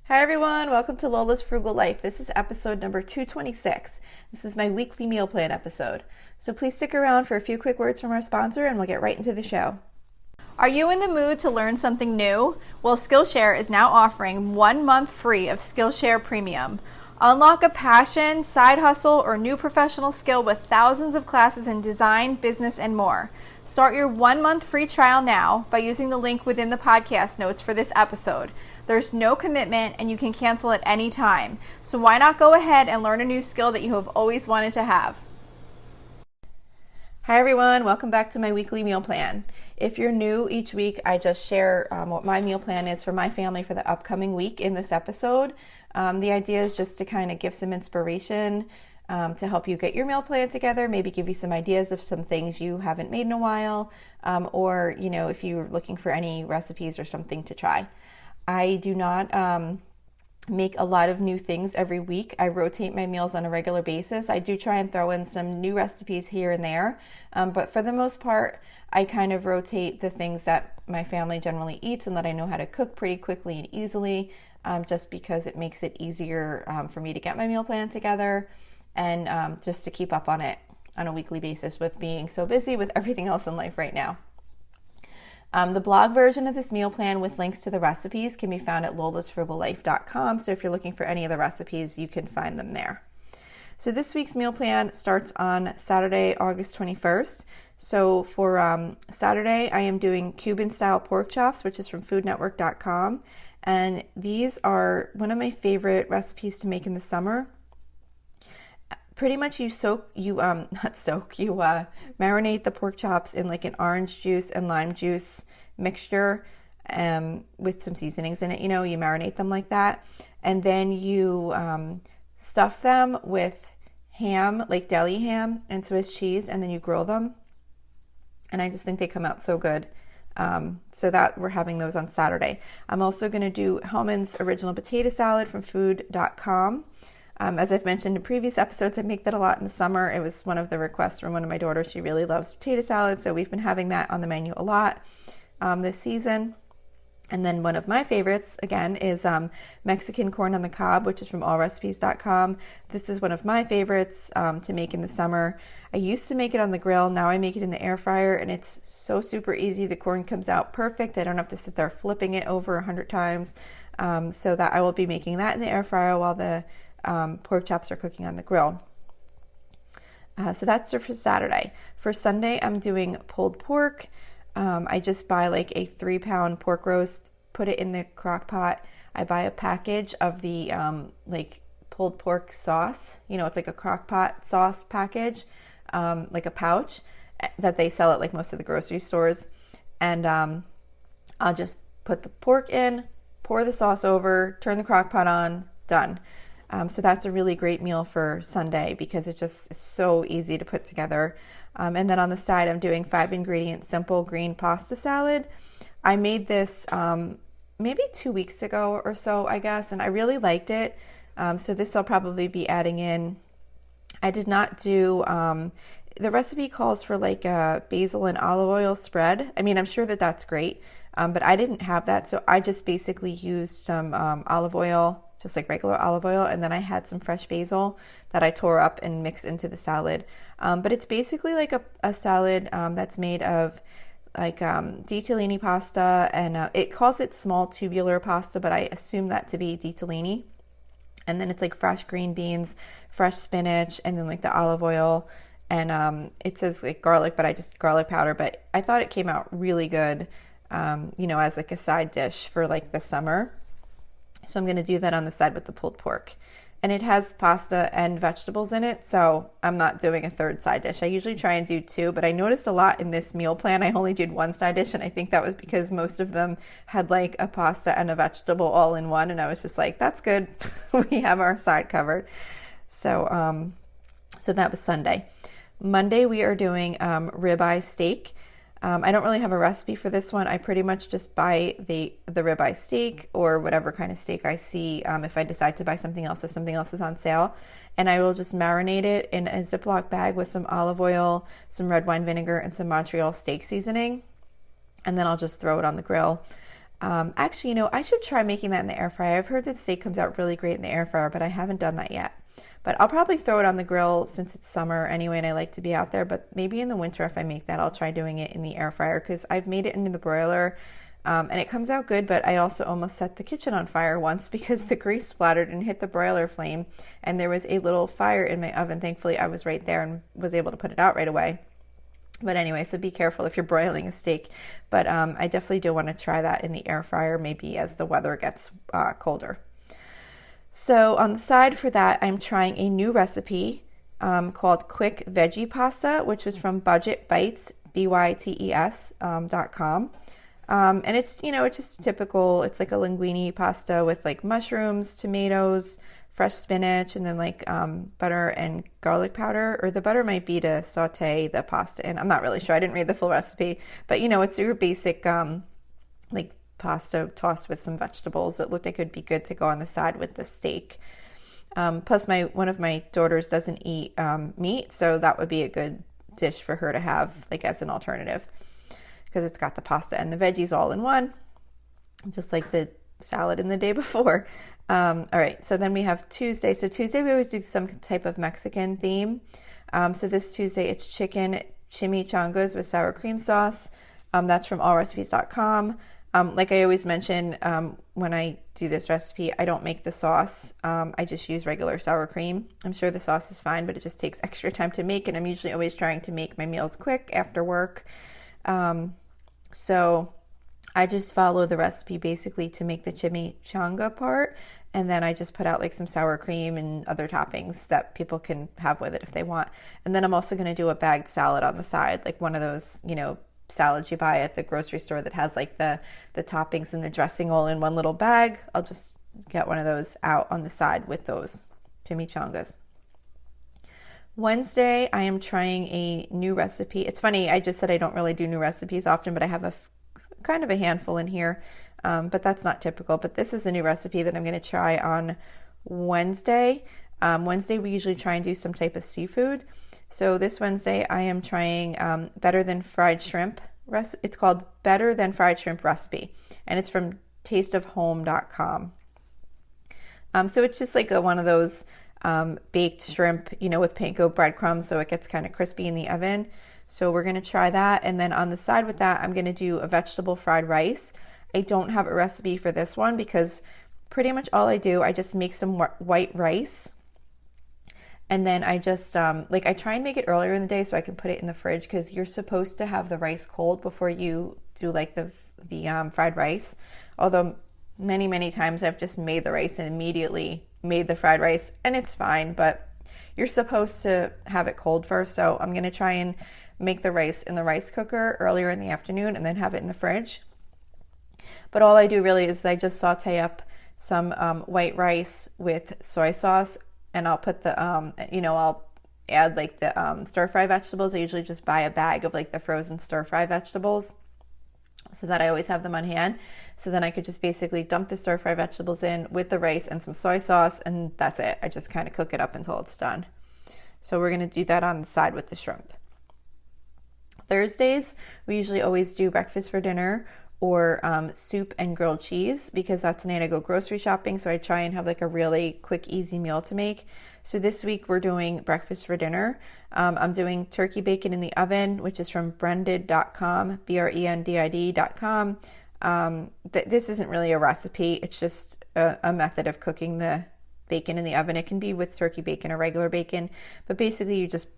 Hi everyone, welcome to Lola's Frugal Life. This is episode number 226. This is my weekly meal plan episode. So please stick around for a few quick words from our sponsor and we'll get right into the show. Are you in the mood to learn something new? Well, Skillshare is now offering 1 month free of Skillshare Premium. Unlock a passion, side hustle, or new professional skill with thousands of classes in design, business, and more. Start your 1 month free trial now by using the link within the podcast notes for this episode. There's no commitment and you can cancel at any time. So why not go ahead and learn a new skill that you have always wanted to have? Hi everyone, welcome back to my weekly meal plan. If you're new, each week I just share what my meal plan is for my family for the upcoming week in this episode. The idea is just to kind of give some inspiration to help you get your meal plan together, maybe give you some ideas of some things you haven't made in a while, or if you're looking for any recipes or something to try. I do not make a lot of new things every week. I rotate my meals on a regular basis. I do try and throw in some new recipes here and there, but for the most part, I kind of rotate the things that my family generally eats and that I know how to cook pretty quickly and easily, just because it makes it easier for me to get my meal plan together and just to keep up on it on a weekly basis with being so busy with everything else in life right now. The blog version of this meal plan with links to the recipes can be found at lolasfrugallife.com. So if you're looking for any of the recipes, you can find them there. So this week's meal plan starts on Saturday, August 21st. So for Saturday, I am doing Cuban style pork chops, which is from foodnetwork.com. And these are one of my favorite recipes to make in the summer. Pretty much you marinate the pork chops in like an orange juice and lime juice mixture with some seasonings in it. You marinate them like that. And then you stuff them with ham, like deli ham and Swiss cheese, and then you grill them. And I just think they come out so good. So that we're having those on Saturday. I'm also going to do Hellman's Original Potato Salad from food.com. As I've mentioned in previous episodes, I make that a lot in the summer. It was one of the requests from one of my daughters. She really loves potato salad, so we've been having that on the menu a lot this season. And then one of my favorites, again, is Mexican corn on the cob, which is from allrecipes.com. This is one of my favorites to make in the summer. I used to make it on the grill. Now I make it in the air fryer, and it's so super easy. The corn comes out perfect. I don't have to sit there flipping it over 100 times. So that I will be making that in the air fryer while the pork chops are cooking on the grill. So that's for Saturday. For Sunday, I'm doing pulled pork. I just buy like a 3-pound pork roast, put it in the crock pot. I buy a package of the like pulled pork sauce. It's like a crock pot sauce package, like a pouch that they sell at like most of the grocery stores. And I'll just put the pork in, pour the sauce over, turn the crock pot on, done. So that's a really great meal for Sunday because it just is so easy to put together. And then on the side, I'm doing 5-ingredient simple green pasta salad. I made this maybe 2 weeks ago or so, I guess, and I really liked it. So this I'll probably be adding in. I did not do, the recipe calls for like a basil and olive oil spread. I mean, I'm sure that that's great, but I didn't have that. So I just basically used some olive oil, just like regular olive oil, and then I had some fresh basil that I tore up and mixed into the salad. But it's basically like a salad that's made of like ditalini pasta, and it calls it small tubular pasta, but I assume that to be ditalini. And then it's like fresh green beans, fresh spinach, and then like the olive oil, and it says like garlic, but I just garlic powder. But I thought it came out really good, as like a side dish for like the summer. So I'm going to do that on the side with the pulled pork. And it has pasta and vegetables in it, so I'm not doing a third side dish. I usually try and do 2, but I noticed a lot in this meal plan I only did 1 side dish, and I think that was because most of them had like a pasta and a vegetable all in one, and I was just like, that's good. We have our side covered. So that was Sunday. Monday we are doing ribeye steak. I don't really have a recipe for this one. I pretty much just buy the ribeye steak or whatever kind of steak I see if I decide to buy something else, if something else is on sale. And I will just marinate it in a Ziploc bag with some olive oil, some red wine vinegar, and some Montreal steak seasoning. And then I'll just throw it on the grill. Actually, I should try making that in the air fryer. I've heard that steak comes out really great in the air fryer, but I haven't done that yet. But I'll probably throw it on the grill since it's summer anyway and I like to be out there. But maybe in the winter, if I make that, I'll try doing it in the air fryer because I've made it into the broiler and it comes out good. But I also almost set the kitchen on fire once because the grease splattered and hit the broiler flame. And there was a little fire in my oven. Thankfully, I was right there and was able to put it out right away. But anyway, so be careful if you're broiling a steak. But I definitely do want to try that in the air fryer maybe as the weather gets colder. So on the side for that, I'm trying a new recipe called Quick Veggie Pasta, which was from Budget Bites, BYTES.com. And it's, it's just typical. It's like a linguine pasta with like mushrooms, tomatoes, fresh spinach, and then like butter and garlic powder. Or the butter might be to saute the pasta in. I'm not really sure. I didn't read the full recipe. But, it's your basic like pasta tossed with some vegetables. It looked like it would be good to go on the side with the steak. Plus, one of my daughters doesn't eat meat, so that would be a good dish for her to have like as an alternative because it's got the pasta and the veggies all in one, just like the salad in the day before. All right, so then we have Tuesday. So Tuesday we always do some type of Mexican theme. So this Tuesday it's chicken chimichangas with sour cream sauce. That's from allrecipes.com. Like I always mention, when I do this recipe, I don't make the sauce. I just use regular sour cream. I'm sure the sauce is fine, but it just takes extra time to make, and I'm usually always trying to make my meals quick after work. So I just follow the recipe basically to make the chimichanga part, and then I just put out like some sour cream and other toppings that people can have with it if they want. And then I'm also going to do a bagged salad on the side, like one of those, salads you buy at the grocery store that has like the toppings and the dressing all in one little bag. I'll just get one of those out on the side with those chimichangas. Wednesday, I am trying a new recipe. It's funny, I just said I don't really do new recipes often, but I have kind of a handful in here, but that's not typical. But this is a new recipe that I'm going to try on Wednesday. Wednesday, we usually try and do some type of seafood. So this Wednesday, I am trying Better Than Fried Shrimp. It's called Better Than Fried Shrimp Recipe, and it's from tasteofhome.com. So it's just like one of those baked shrimp, with panko breadcrumbs, so it gets kind of crispy in the oven. So we're going to try that, and then on the side with that, I'm going to do a vegetable fried rice. I don't have a recipe for this one because pretty much all I do, I just make some white rice. And then I just, I try and make it earlier in the day so I can put it in the fridge because you're supposed to have the rice cold before you do like the fried rice. Although many, many times I've just made the rice and immediately made the fried rice and it's fine, but you're supposed to have it cold first. So I'm going to try and make the rice in the rice cooker earlier in the afternoon and then have it in the fridge. But all I do really is I just saute up some white rice with soy sauce. And I'll put the, I'll add like the stir-fry vegetables. I usually just buy a bag of like the frozen stir-fry vegetables so that I always have them on hand. So then I could just basically dump the stir-fry vegetables in with the rice and some soy sauce, and that's it. I just kind of cook it up until it's done. So we're going to do that on the side with the shrimp. Thursdays, we usually always do breakfast for dinner or soup and grilled cheese because that's the night I go grocery shopping. So I try and have like a really quick, easy meal to make. So this week we're doing breakfast for dinner. I'm doing turkey bacon in the oven, which is from brendid.com, BRENDID.com. This isn't really a recipe. It's just a method of cooking the bacon in the oven. It can be with turkey bacon or regular bacon, but basically you just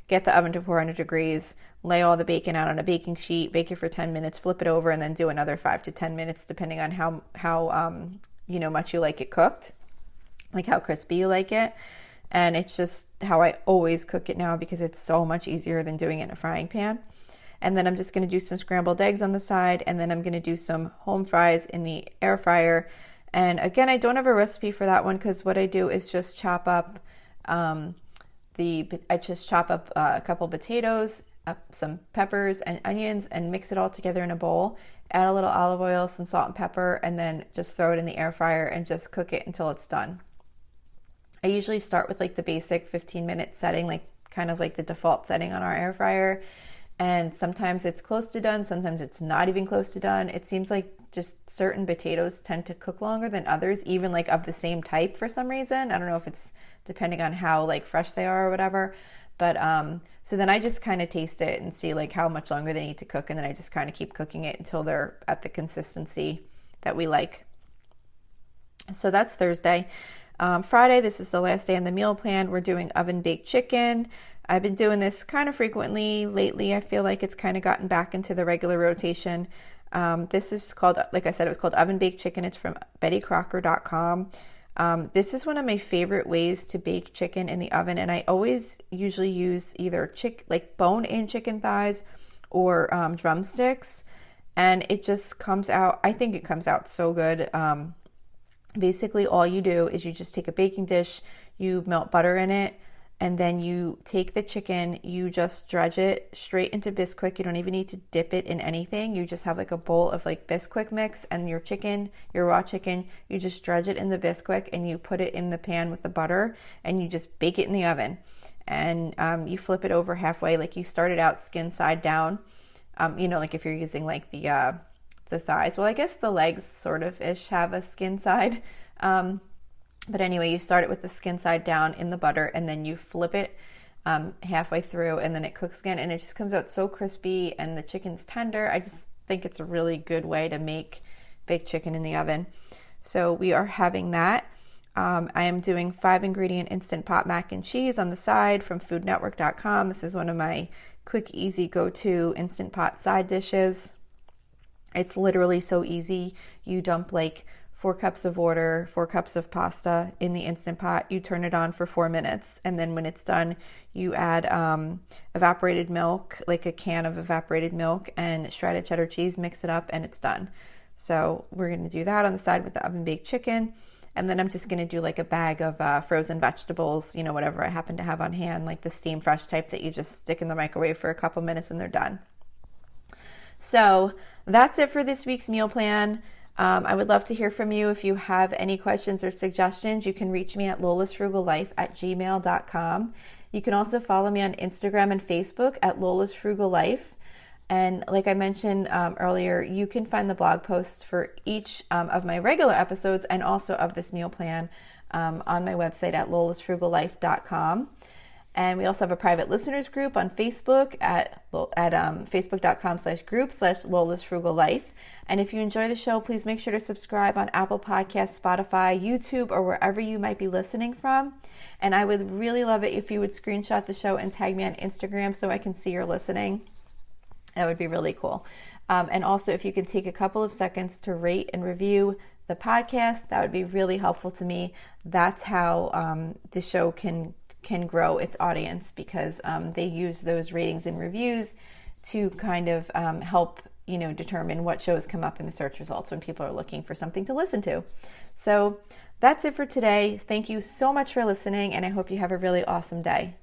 get the oven to 400 degrees, lay all the bacon out on a baking sheet, bake it for 10 minutes, flip it over, and then do another 5 to 10 minutes depending on how much you like it cooked, like how crispy you like it. And it's just how I always cook it now because it's so much easier than doing it in a frying pan. And then I'm just going to do some scrambled eggs on the side, and then I'm going to do some home fries in the air fryer. And again, I don't have a recipe for that one because what I do is just chop up a couple potatoes, some peppers and onions, and mix it all together in a bowl. Add a little olive oil, some salt and pepper, and then just throw it in the air fryer and just cook it until it's done. I usually start with like the basic 15-minute setting, like kind of like the default setting on our air fryer. And sometimes it's close to done, sometimes it's not even close to done. It seems like just certain potatoes tend to cook longer than others, even like of the same type for some reason. I don't know if it's depending on how like fresh they are or whatever. But so then I just kind of taste it and see like how much longer they need to cook, and then I just kind of keep cooking it until they're at the consistency that we like. So that's Thursday. Friday, this is the last day in the meal plan. We're doing oven baked chicken. I've been doing this kind of frequently lately. I feel like it's kind of gotten back into the regular rotation. This is called, like I said, it was called oven baked chicken. It's from BettyCrocker.com. This is one of my favorite ways to bake chicken in the oven, and I always usually use either like bone-in chicken thighs or drumsticks, and it just comes out, I think it comes out so good. Basically, all you do is you just take a baking dish, you melt butter in it, and then you take the chicken, you just dredge it straight into Bisquick. You don't even need to dip it in anything. You just have like a bowl of like Bisquick mix, and your chicken, your raw chicken, you just dredge it in the Bisquick and you put it in the pan with the butter, and you just bake it in the oven. And you flip it over halfway, like you start it out skin side down. Like if you're using like the thighs. Well, I guess the legs sort of ish have a skin side. But anyway, you start it with the skin side down in the butter, and then you flip it halfway through, and then it cooks again, and it just comes out so crispy, and the chicken's tender. I just think it's a really good way to make baked chicken in the oven. So we are having that. I am doing 5-ingredient Instant Pot mac and cheese on the side from foodnetwork.com. This is one of my quick, easy go-to Instant Pot side dishes. It's literally so easy. You dump like 4 cups of water, 4 cups of pasta in the Instant Pot. You turn it on for 4 minutes, and then when it's done, you add evaporated milk, like a can of evaporated milk, and shredded cheddar cheese, mix it up, and it's done. So we're going to do that on the side with the oven-baked chicken, and then I'm just going to do like a bag of frozen vegetables, whatever I happen to have on hand, like the steam fresh type that you just stick in the microwave for a couple minutes and they're done. So that's it for this week's meal plan. I would love to hear from you. If you have any questions or suggestions, you can reach me at lolasfrugallife@gmail.com. You can also follow me on Instagram and Facebook at lolasfrugallife. And like I mentioned earlier, you can find the blog posts for each of my regular episodes and also of this meal plan on my website at lolasfrugallife.com. And we also have a private listeners group on Facebook at facebook.com/group/lolasfrugallife. And if you enjoy the show, please make sure to subscribe on Apple Podcasts, Spotify, YouTube, or wherever you might be listening from. And I would really love it if you would screenshot the show and tag me on Instagram so I can see you're listening. That would be really cool. And also, if you can take a couple of seconds to rate and review the podcast, that would be really helpful to me. That's how the show can grow its audience, because they use those ratings and reviews to kind of help determine what shows come up in the search results when people are looking for something to listen to. So that's it for today. Thank you so much for listening, and I hope you have a really awesome day.